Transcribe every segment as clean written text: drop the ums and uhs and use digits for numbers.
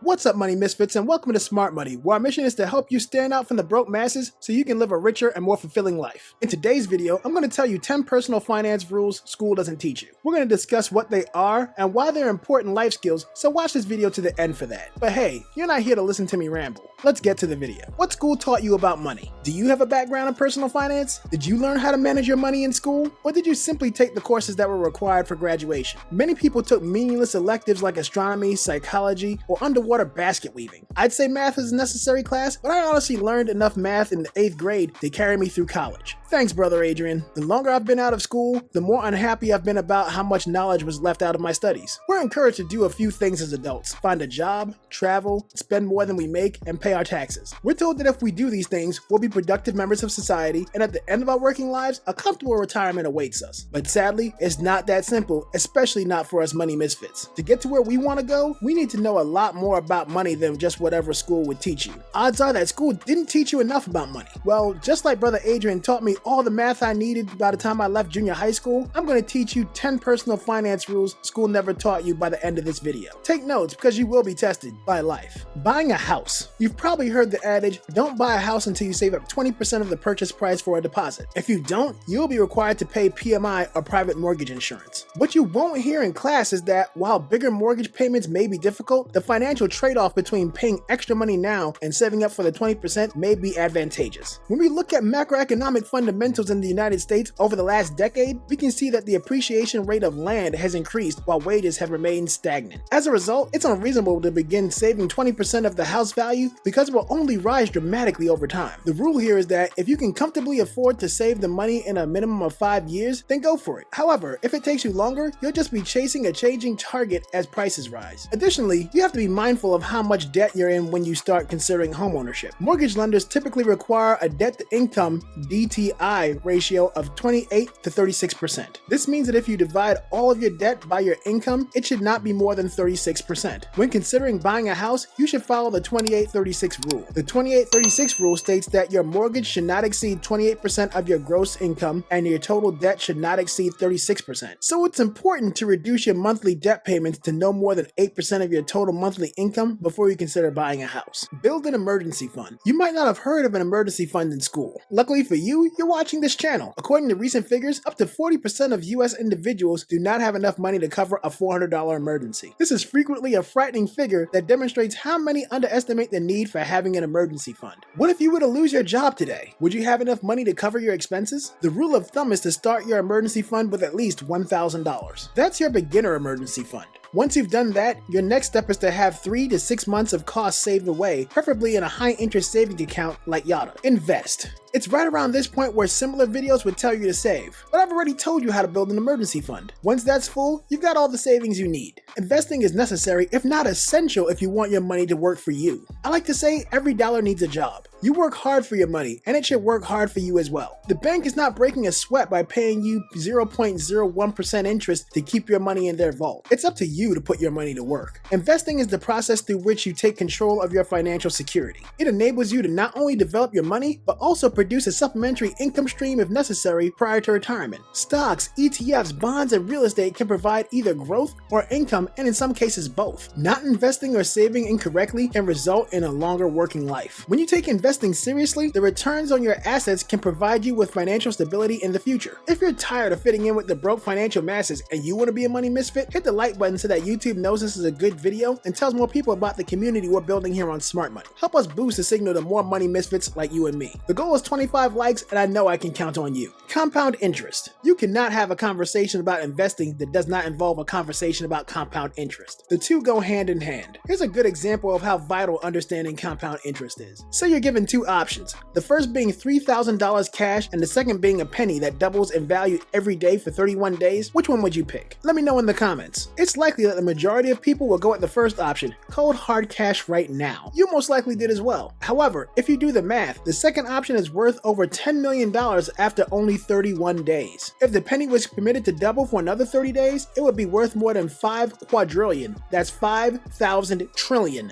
What's up, Money Misfits, and welcome to Smart Money, where our mission is to help you stand out from the broke masses so you can live a richer and more fulfilling life. In today's video, I'm going to tell you 10 personal finance rules school doesn't teach you. We're going to discuss what they are and why they're important life skills, so watch this video to the end for that. But hey, you're not here to listen to me ramble. Let's get to the video. What school taught you about money? Do you have a background in personal finance? Did you learn how to manage your money in school? Or did you simply take the courses that were required for graduation? Many people took meaningless electives like astronomy, psychology, or underwater basket weaving. I'd say math is a necessary class, but I honestly learned enough math in the 8th grade to carry me through college. Thanks, brother Adrian. The longer I've been out of school, the more unhappy I've been about how much knowledge was left out of my studies. We're encouraged to do a few things as adults: find a job, travel, spend more than we make, and pay our taxes. We're told that if we do these things, we'll be productive members of society, and at the end of our working lives, a comfortable retirement awaits us. But sadly, it's not that simple, especially not for us money misfits. To get to where we want to go, we need to know a lot more about money than just whatever school would teach you. Odds are that school didn't teach you enough about money. Well, just like brother Adrian taught me all the math I needed by the time I left junior high school, I'm going to teach you 10 personal finance rules school never taught you by the end of this video. Take notes because you will be tested by life. Buying a house. You've probably heard the adage, don't buy a house until you save up 20% of the purchase price for a deposit. If you don't, you'll be required to pay PMI or private mortgage insurance. What you won't hear in class is that while bigger mortgage payments may be difficult, the financial trade-off between paying extra money now and saving up for the 20% may be advantageous. When we look at macroeconomic fundamentals in the United States over the last decade, we can see that the appreciation rate of land has increased while wages have remained stagnant. As a result, it's unreasonable to begin saving 20% of the house value because it will only rise dramatically over time. The rule here is that if you can comfortably afford to save the money in a minimum of 5 years, then go for it. However, if it takes you longer, you'll just be chasing a changing target as prices rise. Additionally, you have to be mindful of how much debt you're in when you start considering homeownership. Mortgage lenders typically require a debt-to-income DTI ratio of 28 to 36%. This means that if you divide all of your debt by your income, it should not be more than 36%. When considering buying a house, you should follow the 28-36 rule. The 28-36 rule states that your mortgage should not exceed 28% of your gross income and your total debt should not exceed 36%. So it's important to reduce your monthly debt payments to no more than 8% of your total monthly income before you consider buying a house. Build an emergency fund. You might not have heard of an emergency fund in school. Luckily for you, you're watching this channel. According to recent figures, up to 40% of US individuals do not have enough money to cover a $400 emergency. This is frequently a frightening figure that demonstrates how many underestimate the need for having an emergency fund. What if you were to lose your job today? Would you have enough money to cover your expenses? The rule of thumb is to start your emergency fund with at least $1,000. That's your beginner emergency fund. Once you've done that, your next step is to have 3 to 6 months of costs saved away, preferably in a high-interest savings account like Yada. Invest. It's right around this point where similar videos would tell you to save, but I've already told you how to build an emergency fund. Once that's full, you've got all the savings you need. Investing is necessary, if not essential, if you want your money to work for you. I like to say every dollar needs a job. You work hard for your money, and it should work hard for you as well. The bank is not breaking a sweat by paying you 0.01% interest to keep your money in their vault. It's up to you to put your money to work. Investing is the process through which you take control of your financial security. It enables you to not only develop your money, but also produce a supplementary income stream if necessary prior to retirement. Stocks, ETFs, bonds, and real estate can provide either growth or income, and in some cases both. Not investing or saving incorrectly can result in a longer working life. When you take investing seriously, the returns on your assets can provide you with financial stability in the future. If you're tired of fitting in with the broke financial masses and you want to be a money misfit, hit the like button so that YouTube knows this is a good video and tells more people about the community we're building here on Smart Money. Help us boost the signal to more money misfits like you and me. The goal is 25 likes, and I know I can count on you. Compound interest. You cannot have a conversation about investing that does not involve a conversation about compound interest. The two go hand in hand. Here's a good example of how vital understanding compound interest is. Say you're given two options, the first being $3,000 cash and the second being a penny that doubles in value every day for 31 days. Which one would you pick? Let me know in the comments. It's likely that the majority of people will go with the first option, cold hard cash right now. You most likely did as well. However, if you do the math, the second option is worth over $10 million after only 31 days. If the penny was permitted to double for another 30 days, it would be worth more than 5 quadrillion. That's 5,000 trillion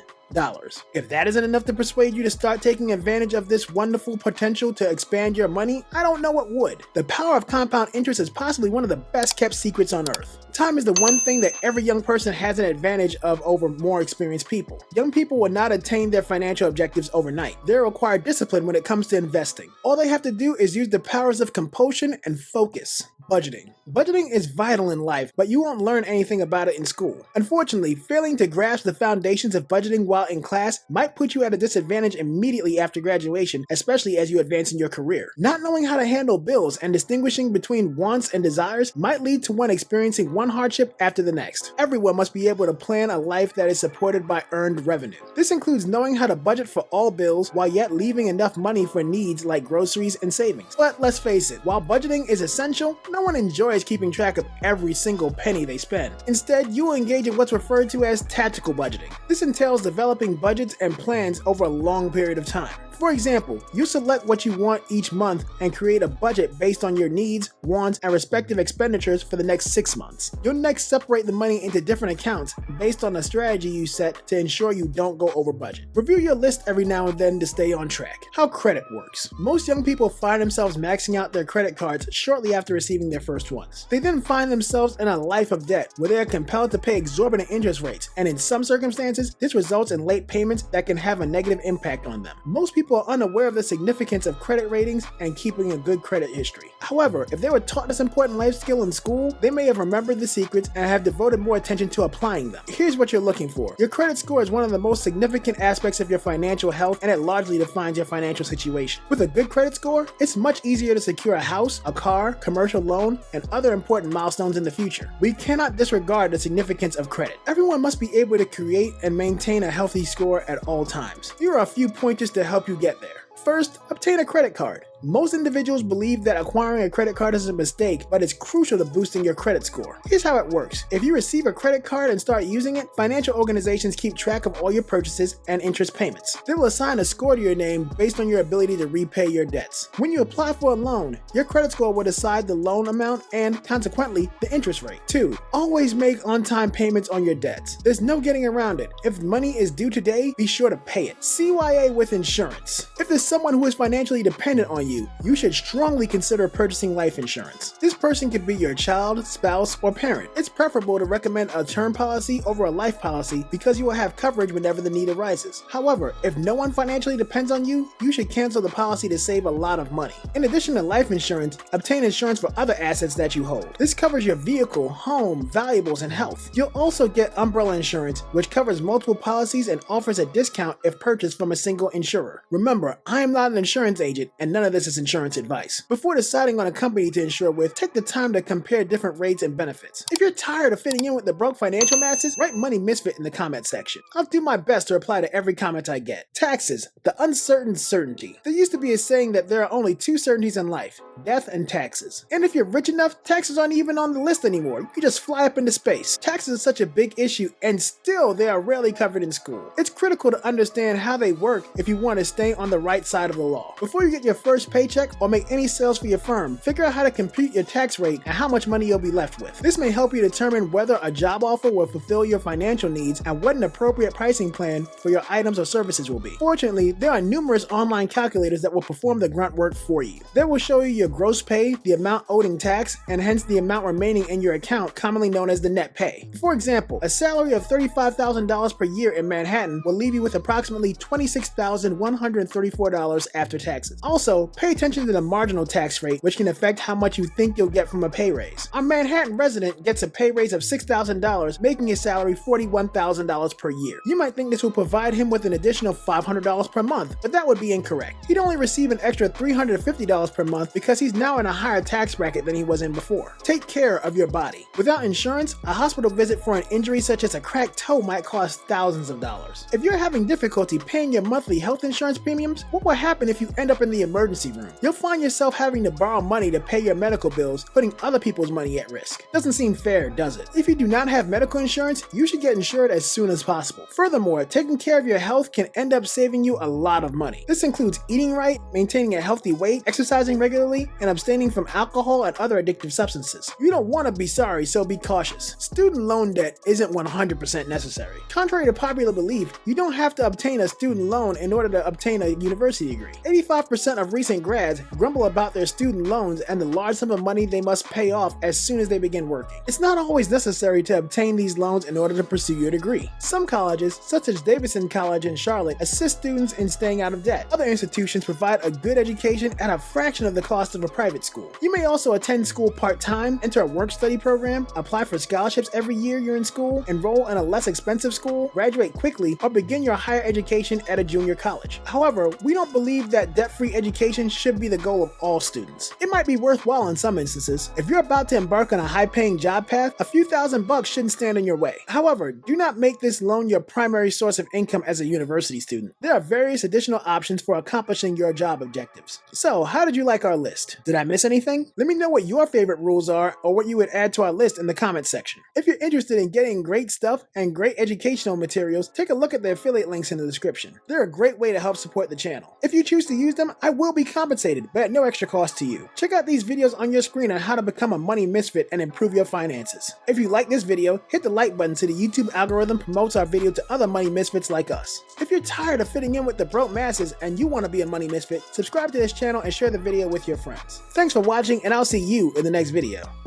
If that isn't enough to persuade you to start taking advantage of this wonderful potential to expand your money, I don't know what would. The power of compound interest is possibly one of the best kept secrets on earth. Time is the one thing that every young person has an advantage of over more experienced people. Young people will not attain their financial objectives overnight. They require discipline when it comes to investing. All they have to do is use the powers of compulsion and focus. Budgeting. Budgeting is vital in life, but you won't learn anything about it in school. Unfortunately, failing to grasp the foundations of budgeting while in class might put you at a disadvantage immediately after graduation, especially as you advance in your career. Not knowing how to handle bills and distinguishing between wants and desires might lead to one experiencing one hardship after the next. Everyone must be able to plan a life that is supported by earned revenue. This includes knowing how to budget for all bills while yet leaving enough money for needs like groceries and savings. But let's face it, while budgeting is essential, no one enjoys keeping track of every single penny they spend. Instead, you will engage in what's referred to as tactical budgeting. This entails developing budgets and plans over a long period of time. For example, you select what you want each month and create a budget based on your needs, wants, and respective expenditures for the next 6 months. You'll next separate the money into different accounts based on the strategy you set to ensure you don't go over budget. Review your list every now and then to stay on track. How credit works. Most young people find themselves maxing out their credit cards shortly after receiving their first ones. They then find themselves in a life of debt where they are compelled to pay exorbitant interest rates, and in some circumstances, this results in late payments that can have a negative impact on them. Most people are unaware of the significance of credit ratings and keeping a good credit history. However, if they were taught this important life skill in school, they may have remembered the secrets and have devoted more attention to applying them. Here's what you're looking for. Your credit score is one of the most significant aspects of your financial health, and it largely defines your financial situation. With a good credit score, it's much easier to secure a house, a car, commercial loan, and other important milestones in the future. We cannot disregard the significance of credit. Everyone must be able to create and maintain a healthy score at all times. Here are a few pointers to help you get there. First, obtain a credit card. Most individuals believe that acquiring a credit card is a mistake, but it's crucial to boosting your credit score. Here's how it works. If you receive a credit card and start using it, financial organizations keep track of all your purchases and interest payments. They will assign a score to your name based on your ability to repay your debts. When you apply for a loan, your credit score will decide the loan amount and, consequently, the interest rate. 2. Always make on-time payments on your debts. There's no getting around it. If money is due today, be sure to pay it. CYA with insurance. If there's someone who is financially dependent on you should strongly consider purchasing life insurance. This person could be your child, spouse, or parent. It's preferable to recommend a term policy over a life policy because you will have coverage whenever the need arises. However, if no one financially depends on you, you should cancel the policy to save a lot of money. In addition to life insurance, obtain insurance for other assets that you hold. This covers your vehicle, home, valuables, and health. You'll also get umbrella insurance, which covers multiple policies and offers a discount if purchased from a single insurer. Remember, I am not an insurance agent, and none of this is insurance advice. Before deciding on a company to insure with, take the time to compare different rates and benefits. If you're tired of fitting in with the broke financial masses, write Money Misfit in the comment section. I'll do my best to reply to every comment I get. Taxes, the uncertain certainty. There used to be a saying that there are only 2 certainties in life, death and taxes. And if you're rich enough, taxes aren't even on the list anymore. You can just fly up into space. Taxes are such a big issue, and still they are rarely covered in school. It's critical to understand how they work if you want to stay on the right side of the law. Before you get your first paycheck or make any sales for your firm, figure out how to compute your tax rate and how much money you'll be left with. This may help you determine whether a job offer will fulfill your financial needs and what an appropriate pricing plan for your items or services will be. Fortunately, there are numerous online calculators that will perform the grunt work for you. They will show you your gross pay, the amount owed in tax, and hence the amount remaining in your account, commonly known as the net pay. For example, a salary of $35,000 per year in Manhattan will leave you with approximately $26,134 after taxes. Also, pay attention to the marginal tax rate, which can affect how much you think you'll get from a pay raise. A Manhattan resident gets a pay raise of $6,000, making his salary $41,000 per year. You might think this will provide him with an additional $500 per month, but that would be incorrect. He'd only receive an extra $350 per month because he's now in a higher tax bracket than he was in before. Take care of your body. Without insurance, a hospital visit for an injury such as a cracked toe might cost thousands of dollars. If you're having difficulty paying your monthly health insurance premiums, what will happen if you end up in the emergency emergency room. You'll find yourself having to borrow money to pay your medical bills, putting other people's money at risk. Doesn't seem fair, does it? If you do not have medical insurance, you should get insured as soon as possible. Furthermore, taking care of your health can end up saving you a lot of money. This includes eating right, maintaining a healthy weight, exercising regularly, and abstaining from alcohol and other addictive substances. You don't want to be sorry, so be cautious. Student loan debt isn't 100% necessary. Contrary to popular belief, you don't have to obtain a student loan in order to obtain a university degree. 85% of recent grads grumble about their student loans and the large sum of money they must pay off as soon as they begin working. It's not always necessary to obtain these loans in order to pursue your degree. Some colleges, such as Davidson College in Charlotte, assist students in staying out of debt. Other institutions provide a good education at a fraction of the cost of a private school. You may also attend school part-time, enter a work-study program, apply for scholarships every year you're in school, enroll in a less expensive school, graduate quickly, or begin your higher education at a junior college. However, we don't believe that debt-free education should be the goal of all students. It might be worthwhile in some instances. If you're about to embark on a high-paying job path, a few $1,000 shouldn't stand in your way. However, do not make this loan your primary source of income as a university student. There are various additional options for accomplishing your job objectives. So, how did you like our list? Did I miss anything? Let me know what your favorite rules are or what you would add to our list in the comments section. If you're interested in getting great stuff and great educational materials, take a look at the affiliate links in the description. They're a great way to help support the channel. If you choose to use them, I will be compensated, but at no extra cost to you. Check out these videos on your screen on how to become a money misfit and improve your finances. If you like this video, hit the like button so the YouTube algorithm promotes our video to other money misfits like us. If you're tired of fitting in with the broke masses and you want to be a money misfit, subscribe to this channel and share the video with your friends. Thanks for watching, and I'll see you in the next video.